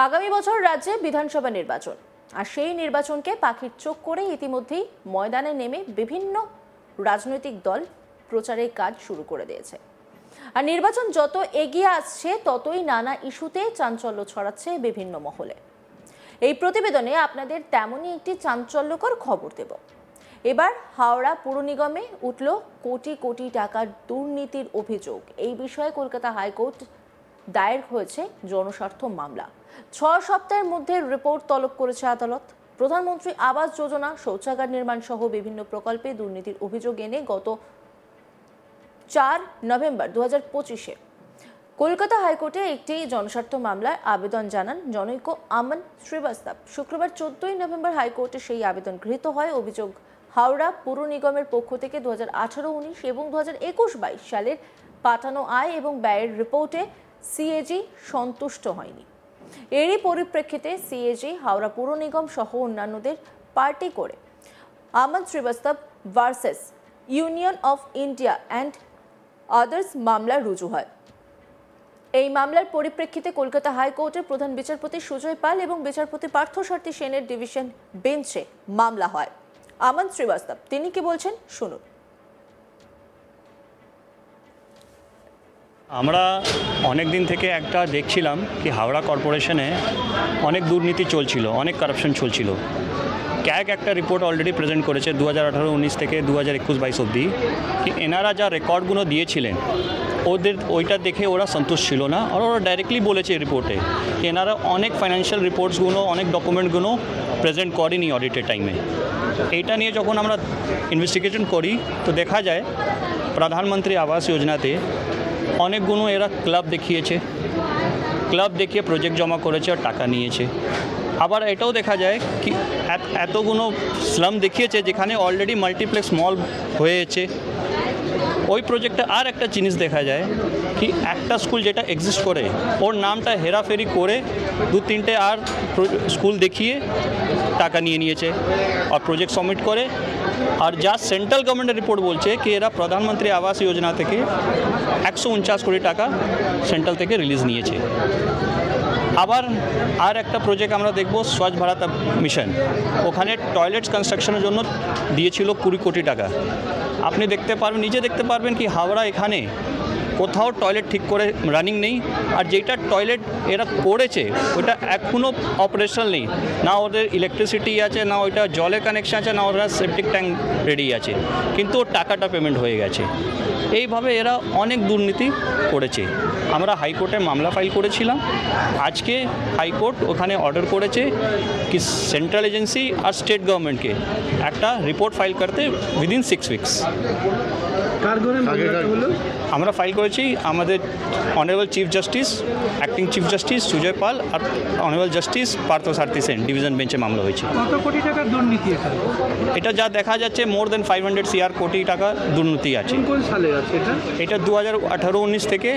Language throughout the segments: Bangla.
আগামী বছর রাজ্যে বিধানসভা নির্বাচন, আর সেই নির্বাচনকে পাখির চোখ করে ইতিমধ্যেই ময়দানে নেমে বিভিন্ন রাজনৈতিক দল প্রচারের কাজ শুরু করে দিয়েছে। আর নির্বাচন যত এগিয়ে আসছে ততই নানা ইস্যুতে চাঞ্চল্য ছড়াচ্ছে বিভিন্ন মহলে। এই প্রতিবেদনে আপনাদের তেমনই একটি চাঞ্চল্যকর খবর দেব। এবার হাওড়া পুর নিগমে উঠল কোটি কোটি টাকার দুর্নীতির অভিযোগ। এই বিষয়ে কলকাতা হাইকোর্ট দায়ের হয়েছে জনস্বার্থ মামলা। 6 সপ্তাহের মধ্যে রিপোর্ট তলব করেছে আদালত। প্রধানমন্ত্রী আবাস যোজনা, শৌচাগার নির্মাণ সহ বিভিন্ন প্রকল্পে দুর্নীতির অভিযোগ এনে গত 4 নভেম্বর 2025-এ কলকাতা হাইকোর্টে একটি জনস্বার্থ মামলায় আবেদন জানান জনৈক আমন শ্রীবাস্তব। শুক্রবার 14 নভেম্বর হাইকোর্টে সেই আবেদন গৃহীত হয়। অভিযোগ, হাওড়া পুর নিগমের পক্ষ থেকে 2018-19 এবং 2021-22 সালের পাঠানো আয় এবং ব্যয়ের রিপোর্টে সিএজি সন্তুষ্ট হয়নি। এরই পরিপ্রেক্ষিতে সিএজি হাওড়া পুর নিগম সহ অন্যান্যদের পার্টি করে আমন Srivastava versus union of India and others মামলা রুজু হয়। এই মামলার পরিপ্রেক্ষিতে কলকাতা হাইকোর্টের প্রধান বিচারপতি সুজয় পাল এবং বিচারপতি পার্থসারথী সেনের ডিভিশন বেঞ্চে মামলা হয়। আমন শ্রীবাস্তব তিনি কি বলছেন শুনুন। আমরা অনেক দিন থেকে একটা দেখছিলাম কি হাওড়া কর্পোরেশনে অনেক দুর্নীতি চলছিল, অনেক কারাপশন চলছিল। ক্যাগ একটা রিপোর্ট অলরেডি প্রেজেন্ট করেছে 2018-19 থেকে 2021-22 অবধি, কি এনারা যা রেকর্ডগুলো দিয়েছিলেন ওইটা দেখে ওরা সন্তুষ্ট ছিল না। আর ওরা ডাইরেক্টলি বলেছে রিপোর্টে কি এনারা অনেক ফাইন্যান্সিয়াল রিপোর্টসগুলো, অনেক ডকুমেন্টগুলো প্রেজেন্ট করেনি অডিটের টাইমে। এইটা নিয়ে যখন আমরা ইনভেস্টিগেশন করি তো দেখা যায় প্রধানমন্ত্রী আবাস যোজনাতে অনেকগুলো এরা ক্লাব দেখিয়ে প্রজেক্ট জমা করেছে আর টাকা নিয়েছে। আবার এটাও দেখা যায় কি এতগুলো স্লাম দেখিয়েছে যেখানে অলরেডি মাল্টিপ্লেক্স মল হয়েছে। ওই প্রজেক্টে আর একটা জিনিস দেখা যায় কি একটা স্কুল যেটা এক্সিস্ট করে ওর নামটা হেরাফেরি করে 2-3টে আর স্কুল দেখিয়ে টাকা নিয়েছে আর প্রজেক্ট সাবমিট করে। আর যা সেন্ট্রাল গভর্নমেন্টের রিপোর্ট বলছে কি এরা প্রধানমন্ত্রী আবাস যোজনা থেকে 149 কোটি টাকা সেন্ট্রাল থেকে রিলিজ নিয়েছে। আবার আর একটা প্রজেক্ট আমরা দেখব স্বচ্ছ ভারত মিশন, ওখানে টয়লেটস কনস্ট্রাকশনের জন্য দিয়েছিল 20 কোটি টাকা। আপনি নিজে দেখতে পারবেন কি হাওড়া এখানে কোথাও টয়লেট ঠিক করে রানিং নেই। আর যেটা টয়লেট এরা করেছে ওটা এখনও অপারেশনাল নেই, না ওদের ইলেকট্রিসিটি আছে, না ওইটা জলের কানেকশন আছে, না ওরা সেপটিক ট্যাঙ্ক রেডি আছে, কিন্তু টাকাটা পেমেন্ট হয়ে গেছে। এইভাবে এরা অনেক দুর্নীতি করেছে। আমরা হাইকোর্টে মামলা ফাইল করেছিলাম। আজকে হাইকোর্ট ওখানে অর্ডার করেছে কি সেন্ট্রাল এজেন্সি আর স্টেট গভর্নমেন্টকে একটা রিপোর্ট ফাইল করতে উইদিন 6 উইকস। আমরা ফাইল করেছি আমাদের honourable chief justice, acting chief justice Sujoy Pal আর honourable justice Parthasarathi Sen division বেঞ্চে মামলা হয়েছে। কত কোটি টাকার দুর্নীতি এটা যা দেখা যাচ্ছে মোর দেন 500 CR কোটি টাকা দুর্নীতি আছে। কোন সালে আছে এটা 2018-19 থেকে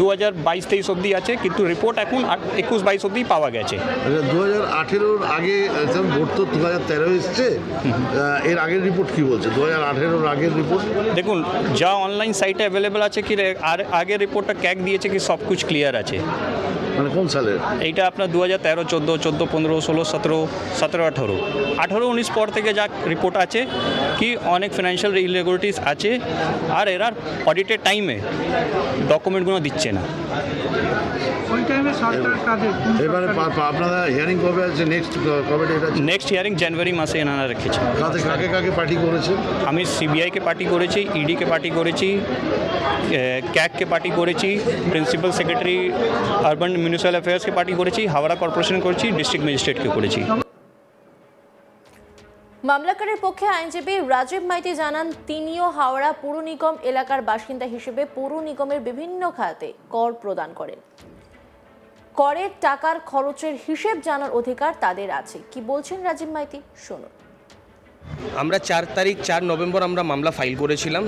2022-23 অবধি আছে, কিন্তু রিপোর্ট এখন 21-22 অবধি পাওয়া গেছে। 2018-র আগে ভোট তো 2013 এসছে, এর আগের রিপোর্ট কি বলছে? 2018-র আগের রিপোর্ট দেখুন, যা অনলাইন সাইটে অ্যাভেলেবেল আছে কি আর আগের রিপোর্টটা ক্যাগ দিয়েছে কি সব কিছু ক্লিয়ার আছে। মানে কোন সালে? এইটা আপনার 2013, 14, 14, 15, 16, 17, 17, 18, 18-19 পর থেকে যা রিপোর্ট আছে কি অনেক ফিনান্সিয়াল ইরেগুলারিটিস আছে। আর এরা অডিটের টাইমে ডকুমেন্টগুলো দিচ্ছে না। এবারে আপনারা হিয়ারিং কবে আছে? নেক্সট হিয়ারিং জানুয়ারি মাসে এনারা রেখেছে। কাকে পার্টি করেছে? আমি সিবিআইকে পার্টি করেছি, ইডিকে পার্টি করেছি, ক্যাগকে পার্টি করেছি, প্রিন্সিপাল সেক্রেটারি আরবান মিউনিসিপ্যাল অ্যাফেয়ার্সকে পার্টি করেছি, হাওড়া কর্পোরেশন করেছি, ডিস্ট্রিক্ট ম্যাজিস্ট্রেটকে করেছি। মামলাকারীর পক্ষে আইনজীবী রাজীব মাইতি জানান তিনিও হাওড়া পুর নিগম এলাকার বাসিন্দা হিসেবে পুর নিগমের বিভিন্ন খাতে কর প্রদান করেন। করের টাকার খরচের হিসেব জানার অধিকার তাদের আছে। কি বলছেন রাজীব মাইতি শুনুন। আমরা 4 নভেম্বর আমরা মামলা ফাইল করেছিলাম।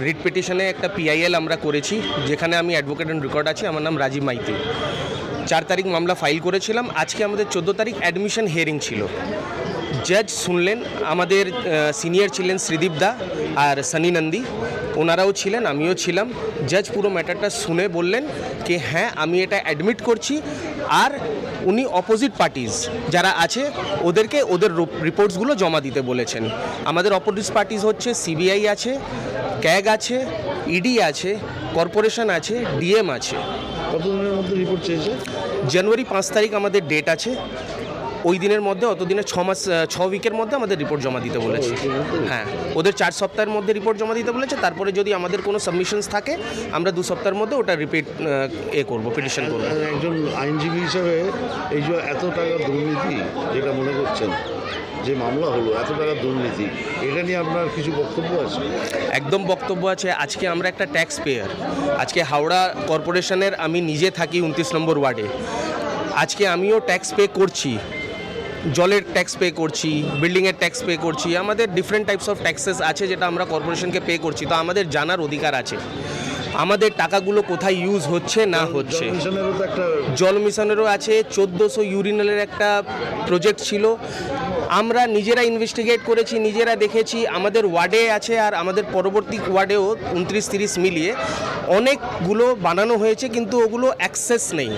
রিট পিটিশনে একটা PIL আমরা করেছি, যেখানে আমি অ্যাডভোকেট অ্যান্ড রেকর্ড আছি, আমার নাম রাজীব মাইতি। 4 তারিখ মামলা ফাইল করেছিলাম। আজকে আমাদের 14 তারিখ অ্যাডমিশন হিয়ারিং ছিল। জজ শুনলেন, আমাদের সিনিয়র ছিলেন শ্রীদীপ দা আর সানি নন্দী, ওনারাও ছিলেন, আমিও ছিলাম। জজ পুরো ম্যাটারটা শুনে বললেন कि হ্যাঁ আমি এটা অ্যাডমিট করছি আর উনি অপোজিট পার্টিজ যারা আছে ওদেরকে ওদের রিপোর্টসগুলো জমা দিতে বলেছেন। আমাদের অপোজিট পার্টিজ হচ্ছে সিবিআই আছে, ক্যাগ আছে, ইডি আছে, কর্পোরেশন আছে, ডিএম আছে। কতদিনের মধ্যে রিপোর্ট চেয়েছে? জানুয়ারি 5 তারিখ আমাদের ডেট আছে, ওই দিনের মধ্যে অতদিনে 6 উইকের মধ্যে আমাদের রিপোর্ট জমা দিতে বলেছে। হ্যাঁ, ওদের 4 সপ্তাহের মধ্যে রিপোর্ট জমা দিতে বলেছে। তারপরে যদি আমাদের কোনো সাবমিশনস থাকে আমরা 2 সপ্তাহের মধ্যে ওটা রিপিট করবো, পিটিশন করবো। একজন আইনজীবী হিসাবে এই যে এত টাকা দুর্নীতি যেটা মনে করছেন, যে মামলা হলো এত টাকা দুর্নীতি, এটা নিয়ে আপনার কিছু বক্তব্য আছে? একদম বক্তব্য আছে। আজকে আমরা একটা ট্যাক্স পেয়ার, আজকে হাওড়া কর্পোরেশনের আমি নিজে থাকি 29 নম্বর ওয়ার্ডে। আজকে আমিও ট্যাক্স পে করছি, জলের ট্যাক্স পে করছি, বিল্ডিংয়ের ট্যাক্স পে করছি। আমাদের ডিফারেন্ট টাইপস অফ ট্যাক্সেস আছে যেটা আমরা কর্পোরেশনকে পে করছি। তো আমাদের জানার অধিকার আছে আমাদের টাকাগুলো কোথায় ইউজ হচ্ছে না হচ্ছে। জল মিশনেরও আছে, 1400 ইউরিনালের একটা প্রজেক্ট ছিল, আমরা নিজেরা ইনভেস্টিগেট করেছি, নিজেরা দেখেছি। আমাদের ওয়ার্ডে আছে আর আমাদের পরবর্তী ওয়ার্ডেও 29-30 মিলিয়ে অনেকগুলো বানানো হয়েছে, কিন্তু ওগুলো অ্যাক্সেস নেই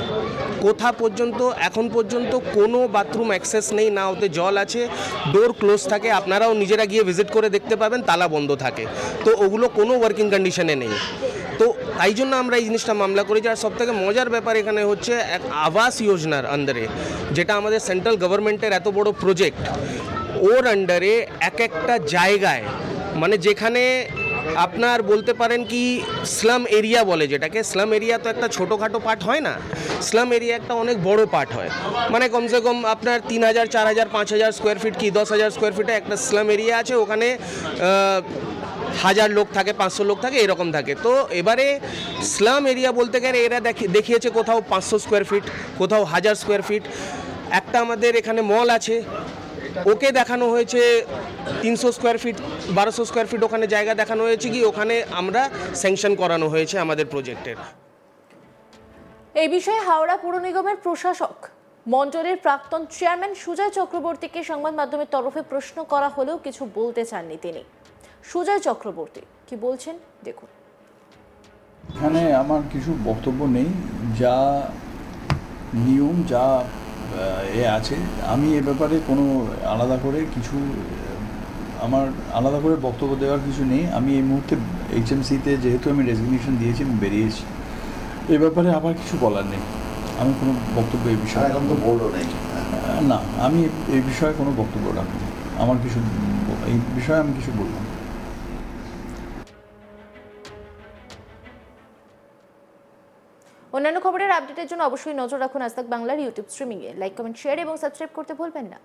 কোথা পর্যন্ত। এখন পর্যন্ত কোনো বাথরুম অ্যাক্সেস নেই, না ওতে জল আছে, ডোর ক্লোজ থাকে। আপনারাও নিজেরা গিয়ে ভিজিট করে দেখতে পাবেন, তালা বন্ধ থাকে। তো ওগুলো কোনো ওয়ার্কিং কন্ডিশনে নেই। তো তাই জন্য আমরা এই জিনিসটা মামলা করেছি। আর সবথেকে মজার ব্যাপার এখানে হচ্ছে এক আবাস যোজনার আন্ডারে, যেটা আমাদের সেন্ট্রাল গভর্নমেন্টের এত বড় প্রজেক্ট, ওর আন্ডারে এক একটা জায়গায়, মানে যেখানে আপনার বলতে পারেন কি স্লাম এরিয়া বলে, যেটাকে স্লাম এরিয়া তো একটা ছোটোখাটো পার্ট হয় না, স্লাম এরিয়া একটা অনেক বড় পার্ট হয়। মানে কমসে কম আপনার 3000, 4000, 5000 স্কোয়ার ফিট কি 10,000 স্কোয়ার ফিটে একটা স্লাম এরিয়া আছে। ওখানে 1000 লোক থাকে, 500 লোক থাকে, এরকম থাকে। তো এবারে স্লাম এরিয়া বলতে গেলে এরা দেখিয়েছে কোথাও 500 স্কোয়ার ফিট, কোথাও 1000 স্কোয়ার ফিট। একটা আমাদের এখানে মল আছে, ওকে দেখানো হয়েছে 300 স্কোয়ার ফিট, 1200 স্কোয়ার ফিট ওখানে জায়গা দেখানো হয়েছে কি ওখানে আমরা স্যাংশন করানো হয়েছে আমাদের প্রজেক্টের। এই বিষয়ে হাওড়া পুর নিগমের প্রশাসক মণ্ডলের প্রাক্তন চেয়ারম্যান সুজয় চক্রবর্তীকে সংবাদ মাধ্যমের তরফে প্রশ্ন করা হলেও কিছু বলতে চাননি তিনি। সুজয় চক্রবর্তী কি বলছেন দেখুন। এখানে আমার কিছু বক্তব্য নেই, যা নিয়ম যা আছে, আমি এ ব্যাপারে কোনো আলাদা করে বক্তব্য দেওয়ার কিছু নেই। আমি এই মুহূর্তে HMC-তে যেহেতু আমি রেজিগনেশন দিয়েছি, আমি বেরিয়েছি, এ ব্যাপারে আমার কিছু বলার নেই। আমি কোনো বক্তব্য এই বিষয়ে না, আমি এই বিষয়ে কোনো বক্তব্য রাখবো না। এই বিষয়ে আমি কিছু বললাম। অন্যান্য খবরের আপডেটের জন্য অবশ্যই নজর রাখুন আজ তাক বাংলার ইউটিউব স্ট্রিমিংয়ে। লাইক, কমেন্ট, শেয়ার এবং সাবস্ক্রাইব করতে ভুলবেন না।